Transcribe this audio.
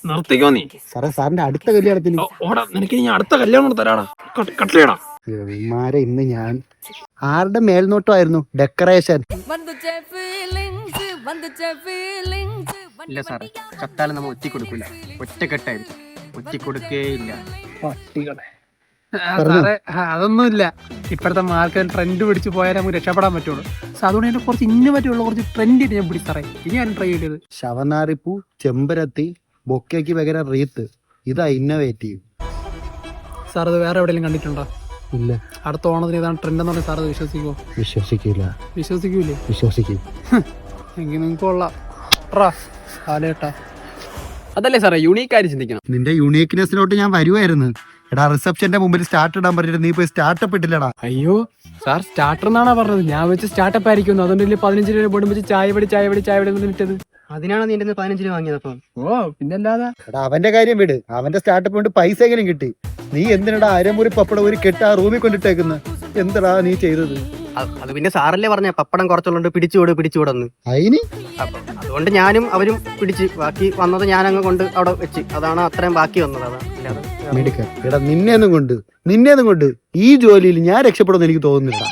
നിർത്തിക്കോ നീ സാറേ സാറിന്റെ അടുത്ത കല്യാണത്തിന് ഓടാ നിനക്ക് ഞാൻ അടുത്ത കല്യാണം തരാടാ കട്ടിലേടാ ഇവന്മാരെ ഇന്ന് ഞാൻ ആരുടെ മേൽനോട്ടമായിരുന്നു ഡെക്കറേഷൻ. ഇല്ല സാറേ, ചത്താലും നമ്മൾ ഒറ്റ കൊടുക്കില്ല, ഒറ്റക്കെട്ടായിരിക്കും, ഒറ്റ കൊടുക്കേയില്ല. പട്ടികളെ സാറേ അതൊന്നുമില്ല. ഇപ്പോഴത്തെ മാർക്കറ്റ് ട്രെൻഡ് പിടിച്ച് പോയാൽ നമുക്ക് രക്ഷപ്പെടാൻ പറ്റുള്ളൂ. അതുകൊണ്ട് എന്നെ കുറച്ച് ഇന്നോവേറ്റീവ് ഉള്ള കുറച്ച് ട്രെൻഡ് ഞാൻ പിടിച്ച് സാറേ ഇനി ഞാൻ ട്രൈ ചെയ്തത്. ശവനാറിപ്പൂ, ചെമ്പരത്തി, ബൊക്കയ്ക്ക് പകരം റീത്ത്, ഇതാ ഇന്നോവേറ്റീവ്. സാർ അത് വേറെ എവിടെയെങ്കിലും കണ്ടിട്ടുണ്ടോ? ഇല്ല. അടുത്ത ഓണത്തിന് ഇതാണ് ട്രെൻഡ് എന്ന് പറഞ്ഞാൽ സാർ അത് വിശ്വസിക്കുമോ? വിശ്വസിക്കില്ല. വിശ്വസിക്കൂലേ? വിശ്വസിക്കും. എങ്കിൽ നിങ്ങൾക്ക് കൊള്ളാം ആലേട്ടാ. അതല്ലേ സാറേ യൂണീക്കായി ചിന്തിക്കണം. നിന്റെ യൂണീക്നെസ്സിലോട്ട് ഞാൻ വരുമായിരുന്നു. എടാ റിസപ്ഷന്റെ മുമ്പിൽ സ്റ്റാർട്ട് ഇടാൻ പറഞ്ഞിട്ട് നീ പോയി സ്റ്റാർട്ടപ്പ് ഇട്ടില്ലടാ. അയ്യോ സാർ സ്റ്റാർട്ടർ എന്നാണോ പറഞ്ഞത്? ഞാൻ വെച്ച് സ്റ്റാർട്ടപ്പ് ആയിരിക്കും. അതുകൊണ്ട് 15 രൂപ ബോർഡും വെച്ച് ചായ പൊടി ഇട്ടത്. അതിനാണ് നീ 15 രൂപ വാങ്ങിയതപ്പം? ഓ പിന്നല്ലാതെ. എടാ അവന്റെ കാര്യം വിട്, അവന്റെ സ്റ്റാർട്ടപ്പ് കൊണ്ട് പൈസ എങ്കിലും കിട്ടി. നീ എന്തിനടാ അരമുറി പപ്പടം ഒരു കെട്ട് ആ റൂമിൽ കൊണ്ടിട്ടേക്കുന്നത്? എന്തടാ നീ ചെയ്തത്? അത് പിന്നെ സാറല്ലേ പറഞ്ഞ പപ്പടം കുറച്ചുള്ളത് പിടിച്ചുവിടുന്നു. അതിന് അതുകൊണ്ട് ഞാനും അവരും പിടിച്ച് ബാക്കി വന്നത് ഞാനങ്ങ് കൊണ്ട് അവിടെ വെച്ച്, അതാണ് അത്രയും ബാക്കി വന്നത്. അതാ എടാ നിന്നെ ഒന്നും കൊണ്ട് ഈ ജോലിയിൽ ഞാൻ രക്ഷപ്പെടുമെന്ന് എനിക്ക് തോന്നുന്നില്ല.